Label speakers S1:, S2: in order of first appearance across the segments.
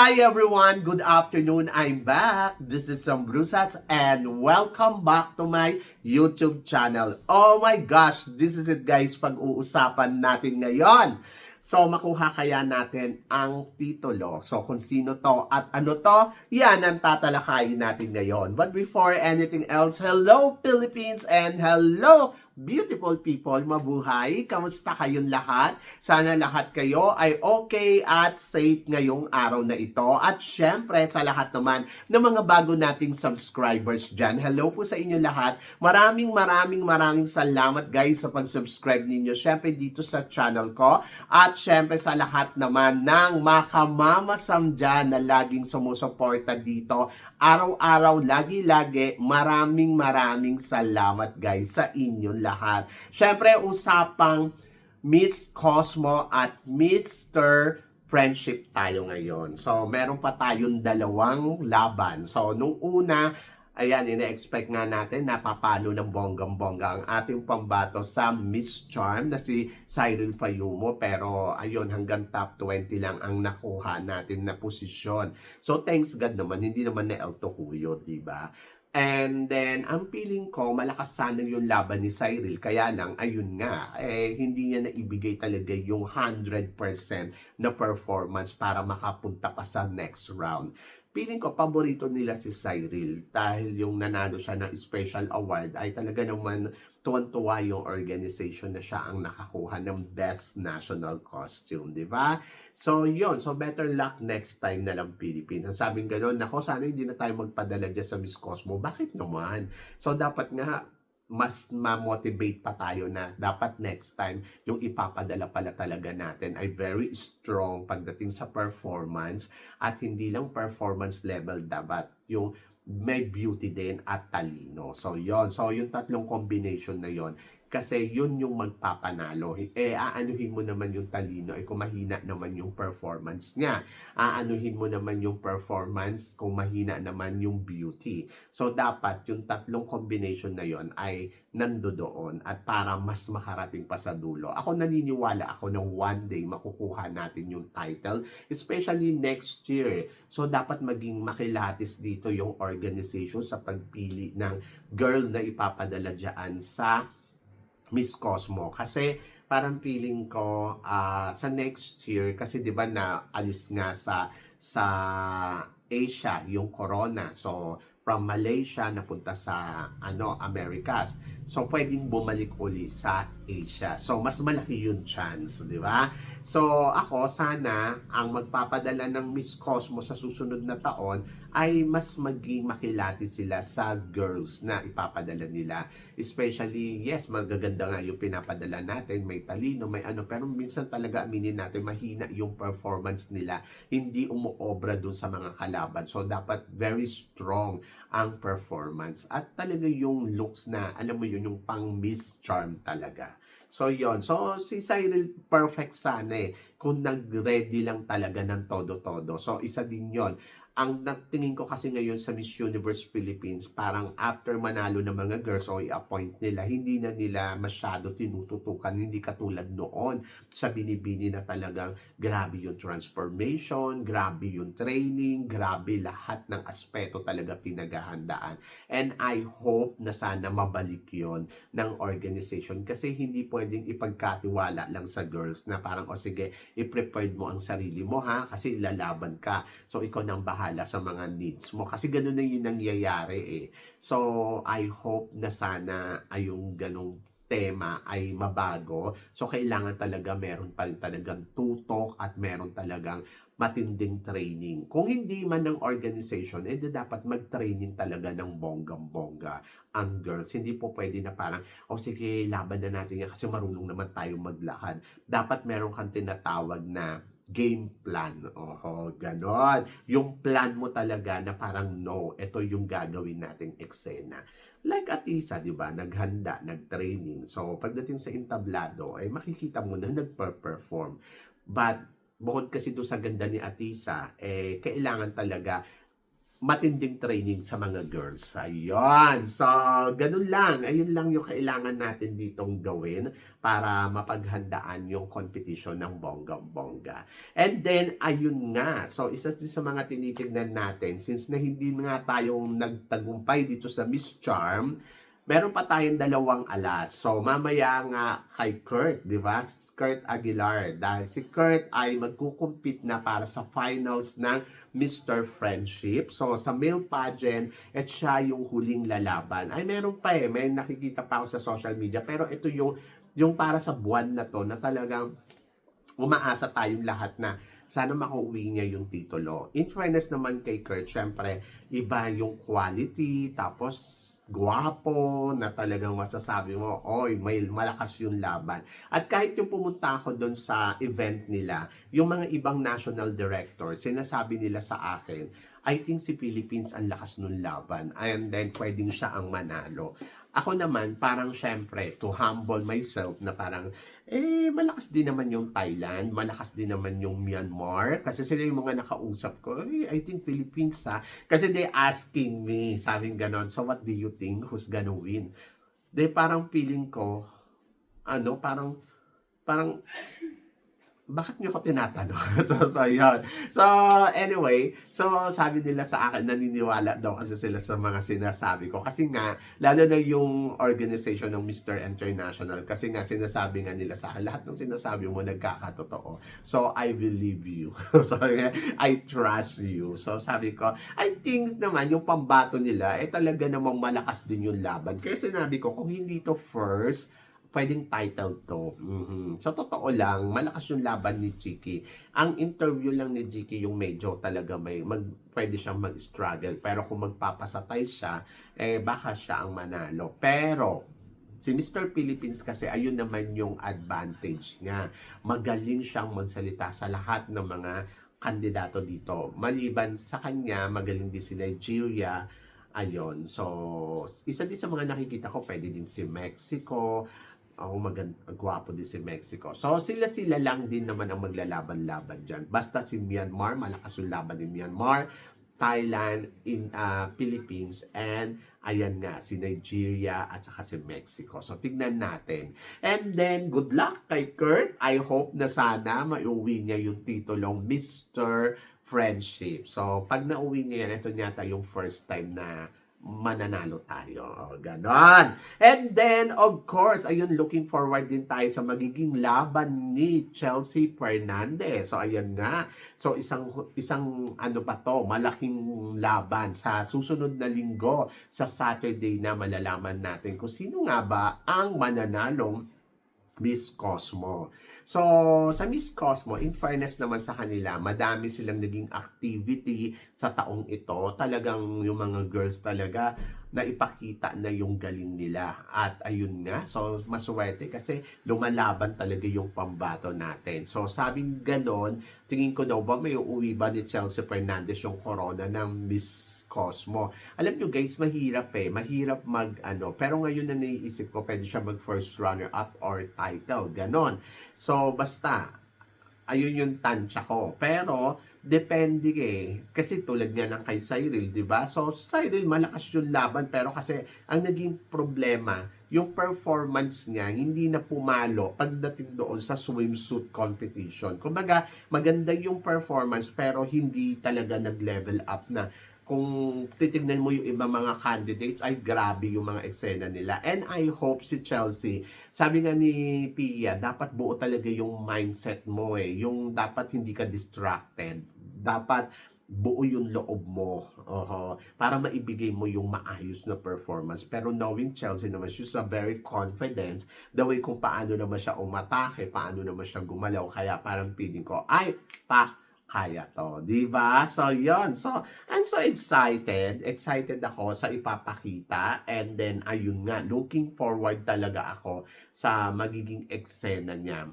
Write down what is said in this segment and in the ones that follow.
S1: Hi everyone! Good afternoon! I'm back! This is Sam Brusas and welcome back to my YouTube channel. Oh my gosh! This is it guys, pag-uusapan natin ngayon. So makuha kaya natin ang titulo. So kung sino to at ano to, yan ang tatalakayin natin ngayon. But before anything else, hello Philippines and hello beautiful people, mabuhay! Kamusta kayong lahat? Sana lahat kayo ay okay at safe ngayong araw na ito. At syempre sa lahat naman ng mga bago nating subscribers dyan, hello po sa inyo lahat. Maraming salamat guys sa pag-subscribe ninyo. Syempre dito sa channel ko. At syempre sa lahat naman ng makamamasam dyan na laging sumusuporta dito. Araw-araw, lagi-lagi, maraming salamat guys sa inyong lahat. Syempre, usapang Miss Cosmo at Mr. Friendship tayo ngayon. So, meron pa tayong dalawang laban. So, nung una, ayan, ina-expect nga natin na papalo ng bonggang-bongga ang ating pambato sa Miss Charm na si Cyril Payumo. Pero, ayun, hanggang top 20 lang ang nakuha natin na posisyon. So, thanks God naman, hindi naman na El Tocuyo, diba? And then, ang feeling ko, malakas sana yung laban ni Cyril. Kaya lang, ayun nga, hindi niya naibigay talaga yung 100% na performance para makapunta pa sa next round. Feeling ko, paborito nila si Cyril dahil yung nanalo siya ng special award ay talaga naman tuwan-tuwa yung organization na siya ang nakakuha ng Best National Costume, di ba? So, yun. So, better luck next time na lang Philippines. Ang sabing gano'n, nako, sana hindi na tayo magpadala dyan sa Miss Cosmo. Bakit naman? So, dapat nga, mas ma-motivate pa tayo na dapat next time yung ipapadala pala talaga natin ay very strong pagdating sa performance at hindi lang performance level, dapat yung may beauty din at talino. So yon, so yung tatlong combination na yon, kasi yun yung magpapanalo. Aanuhin mo naman yung talino kung mahina naman yung performance niya. Aanuhin mo naman yung performance kung mahina naman yung beauty. So dapat yung tatlong combination na yon ay nandoon at para mas makarating pa sa dulo. Ako naniniwala ako na one day makukuha natin yung title, especially next year. So dapat maging makilatis dito yung organization sa pagpili ng girl na ipapadala dyan sa Miss Cosmo. Kasi parang feeling ko sa next year, kasi 'di ba na alis nga sa Asia yung corona. So from Malaysia napunta sa Americas. So pwedeng bumalik uli sa Asia. So mas malaki yung chance, 'di ba? So ako sana ang magpapadala ng Miss Cosmo sa susunod na taon ay mas maging makilati sila sa girls na ipapadala nila. Especially, yes, magaganda nga yung pinapadala natin, may talino, may ano, pero minsan talaga aminin natin, mahina yung performance nila, hindi umuobra dun sa mga kalaban. So, dapat very strong ang performance. At talaga yung looks na, alam mo yun, yung pang Miss Charm talaga. So, yon. So, si Cyril perfect sana kung nag-ready lang talaga ng todo-todo. So, isa din yon. Ang nagtingin ko kasi ngayon sa Miss Universe Philippines, parang after manalo ng mga girls o i-appoint nila, hindi na nila masyado tinututukan, hindi katulad noon sa binibini na talagang grabe yung transformation, grabe yung training, grabe lahat ng aspeto talaga pinaghahandaan. And I hope na sana mabalik yon ng organization kasi hindi pwedeng ipagkatiwala lang sa girls na parang, o sige, i-prepared mo ang sarili mo ha, kasi lalaban ka. So, ikaw nang bahala sa mga needs mo. Kasi gano'n na yung nangyayari So, I hope na sana ay yung ganong tema ay mabago. So, kailangan talaga meron pa rin talagang tutok at meron talagang matinding training. Kung hindi man ng organization, dapat mag-training talaga ng bonggang-bongga ang girls. Hindi po pwede na parang, sige, laban na natin yan kasi marunong naman tayo maglakad. Dapat meron kang tinatawag na game plan. Ganon. Yung plan mo talaga na parang no, ito yung gagawin nating eksena. Like Atisa, di ba? Naghanda, nag-training. So, pagdating sa entablado, makikita mo na nagper-perform. But, bukod kasi doon sa ganda ni Atisa, kailangan talaga matinding training sa mga girls. Ayun. So, ganun lang. Ayun lang yung kailangan natin ditong gawin para mapaghandaan yung competition ng bonggang-bongga. And then, ayun nga. So, isa din sa mga tinitignan natin, since na hindi nga tayong nagtagumpay dito sa Miss Charm, meron pa tayong dalawang alas. So, mamaya nga kay Kurt, di ba? Kurt Aguilar. Dahil si Kurt ay magkukumpit na para sa finals ng Mr. Friendship. So, sa male pageant, at siya yung huling lalaban. Ay, meron pa eh. May nakikita pa ako sa social media. Pero ito yung para sa buwan na to na talagang umaasa tayong lahat na sana makauwi niya yung titulo. In fairness naman kay Kurt, syempre, iba yung quality, tapos guwapo na talagang masasabi mo, oy, may malakas yung laban. At kahit yung pumunta ako doon sa event nila, yung mga ibang national director, sinasabi nila sa akin, I think si Philippines ang lakas nung laban and then pwedeng siya ang manalo. Ako naman, parang syempre, to humble myself na parang, malakas din naman yung Thailand, malakas din naman yung Myanmar. Kasi sila yung mga nakausap ko, I think Philippines ha. Kasi they asking me, sabing ganon, so what do you think, who's gonna win? Parang feeling ko, parang, bakit niyo ko tinatanong? so, yun. So, anyway, so, sabi nila sa akin, naniniwala daw kasi sila sa mga sinasabi ko. Kasi nga, lalo na yung organization ng Mr. International, kasi nga, sinasabi nga nila sa akin, lahat ng sinasabi mo nagkakatotoo. So, I believe you. So, I trust you. So, sabi ko, I think naman, yung pambato nila, talaga namang malakas din yung laban. Kaya sinabi ko, kung hindi to first, pwedeng title to. So, totoo lang, malakas yung laban ni Chiki. Ang interview lang ni Chiki yung medyo talaga pwede siyang mag-struggle. Pero kung magpapasatay siya, baka siya ang manalo. Pero, si Mr. Philippines kasi, ayun naman yung advantage niya. Magaling siyang magsalita sa lahat ng mga kandidato dito. Maliban sa kanya, magaling din si Nigeria. Ayun. So, isa din sa mga nakikita ko, pwede din si Mexico. Gwapo din si Mexico. So, sila lang din naman ang maglalaban-laban dyan. Basta si Myanmar, malakas yung laban ni Myanmar, Thailand, Philippines, and ayan nga, si Nigeria at saka si Mexico. So, tignan natin. And then, good luck kay Kurt. I hope na sana maiuwi niya yung titulong Mr. Friendship. So, pag nauwi niya yan, ito yata yung first time na mananalo tayo. Ganon. And then, of course, ayun, looking forward din tayo sa magiging laban ni Chelsea Fernandez. So, ayan nga. So, isang ano pa to, malaking laban sa susunod na linggo sa Saturday na malalaman natin kung sino nga ba ang mananalong Miss Cosmo. So, sa Miss Cosmo, in fairness naman sa kanila, madami silang naging activity sa taong ito. Talagang yung mga girls talaga na ipakita na yung galing nila. At ayun nga, so maswerte kasi lumalaban talaga yung pambato natin. So, sabing ganon, tingin ko daw ba may uuwi ba ni Chelsea Fernandez yung corona ng Miss Cosmo. Alam nyo guys, mahirap mahirap pero ngayon na naiisip ko, pwede siya mag first runner up or title, ganon. So, basta, ayun yung tansya ko. Pero, depende kasi tulad nga ng kay Cyril, di ba? So, Cyril, malakas yung laban, pero kasi, ang naging problema, yung performance niya, hindi na pumalo pagdating doon sa swimsuit competition. Kumbaga, maganda yung performance, pero hindi talaga nag-level up na. Kung titignan mo yung ibang mga candidates, ay grabe yung mga eksena nila. And I hope si Chelsea, sabi nga ni Pia, dapat buo talaga yung mindset mo Yung dapat hindi ka distracted. Dapat buo yung loob mo. Para maibigay mo yung maayos na performance. Pero knowing Chelsea naman, she's a very confident. The way kung paano naman siya umatake, paano naman siya gumalaw. Kaya parang feeling ko, kaya to, di ba? So, yon. So, I'm so excited. Excited ako sa ipapakita. And then, ayun nga, looking forward talaga ako sa magiging eksena niya.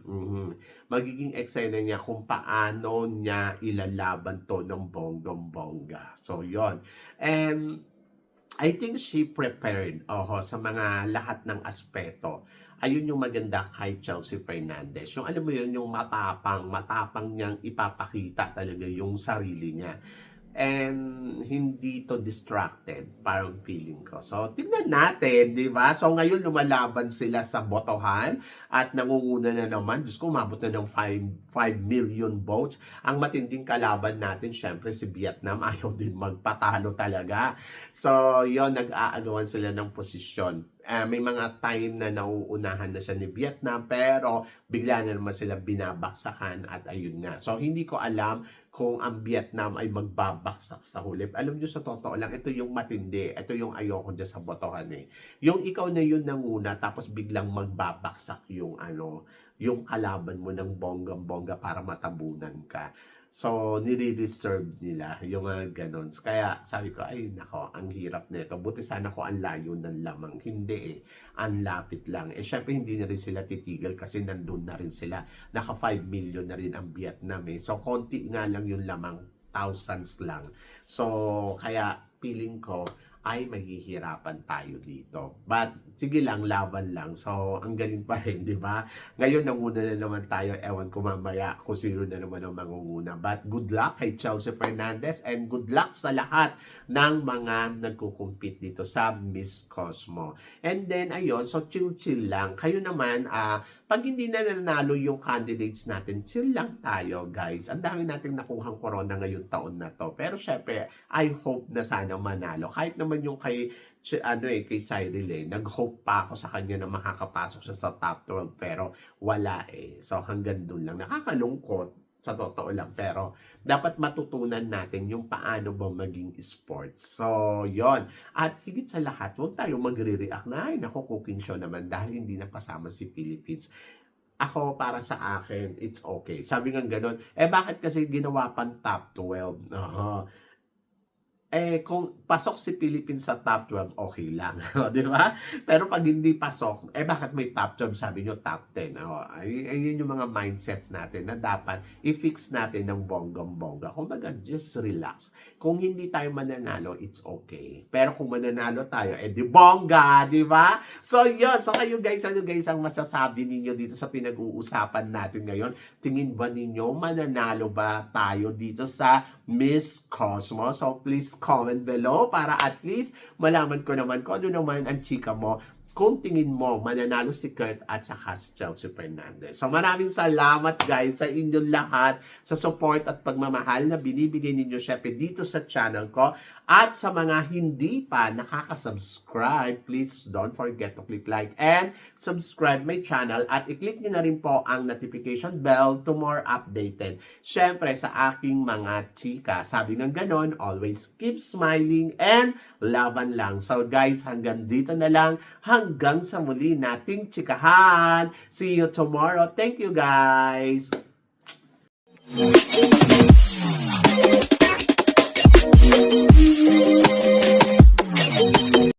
S1: Magiging eksena niya kung paano niya ilalaban to ng bonggang-bongga. So, yon. And, I think she prepared sa mga lahat ng aspeto. Ayun yung maganda kay Chelsea Fernandez. Yung alam mo yun, yung matapang niyang ipapakita talaga yung sarili niya. and hindi to distracted, parang feeling ko. So, tingnan natin, di ba? So, ngayon lumalaban sila sa botohan at nangunguna na naman. Diyos ko, umabot na ng 5 million votes. Ang matinding kalaban natin, syempre si Vietnam, ayaw din magpatalo talaga. So, yon nag-aagawan sila ng posisyon. May mga time na nauunahan na siya ni Vietnam, pero bigla na naman sila binabaksakan at ayun nga. So, hindi ko alam kung ang Vietnam ay magbabaksak sa huli. Alam nyo, sa totoo lang, ito yung matindi. Ito yung ayoko dyan sa botohan eh. Yung ikaw na yun nanguna, tapos biglang magbabaksak yung yung kalaban mo ng bonggang-bongga para matabunan ka. So, nire-reserve nila yung ganun. Kaya sabi ko, ay nako, ang hirap nito. Buti sana ko ang layo ng lamang. Hindi eh. Ang lapit lang. Eh, syempre hindi na rin sila titigil kasi nandun na rin sila. Naka 5 million na rin ang Vietnam eh. So, konti nga lang yung lamang. Thousands lang. So, kaya feeling ko, ay maghihirapan tayo dito. But, sige lang, laban lang. So, ang galing pa rin, di ba? Ngayon, nanguna na naman tayo. Ewan ko mamaya kung sino na naman ang mangunguna. But, good luck kay Chelsea Fernandez and good luck sa lahat ng mga nagkukumpit dito sa Miss Cosmo. And then, ayun, so chill-chill lang. Kayo naman, pag hindi na nanalo yung candidates natin, chill lang tayo, guys. Ang dami nating nakuhang corona ngayong taon na to. Pero syempre, I hope na sana manalo. Kahit naman yung kay Cyril eh, nag-hope pa ako sa kanya na makakapasok siya sa top 12 pero wala eh. So hanggang doon lang. Nakakalungkot sa totoo lang, pero dapat matutunan natin yung paano ba maging sports. So, yon. At higit sa lahat, huwag tayo magre-react na, ay naku, cooking show naman dahil hindi na kasama si Philippines. Ako, para sa akin, it's okay. Sabi nga ganun, bakit kasi ginawa pang top 12? Kung pasok si Philippines sa top 12, okay lang. Di ba? Pero pag hindi pasok, bakit may top 12? Sabi nyo, top 10. Ayun yung mga mindset natin na dapat i-fix natin ng bonggang-bongga. Kumbaga, just relax. Kung hindi tayo mananalo, it's okay. Pero kung mananalo tayo, di bongga, di ba? So, yun. So, kayo guys, ano guys ang masasabi ninyo dito sa pinag-uusapan natin ngayon? Tingin ba ninyo, mananalo ba tayo dito sa Miss Cosmo? So, please comment below para at least malaman ko naman kung ano naman ang chika mo kung tingin mo mananalo si Kurt at saka si Chelsea Fernandez. So maraming salamat guys sa inyong lahat sa support at pagmamahal na binibigay ninyo syempre dito sa channel ko. At sa mga hindi pa nakaka-subscribe, please don't forget to click like and subscribe my channel at i-click nyo na rin po ang notification bell to more updated. Syempre sa aking mga chika, sabi ng ganon, always keep smiling and laban lang. So guys, hanggang dito na lang. Hanggang sa muli nating chikahan. See you tomorrow. Thank you guys.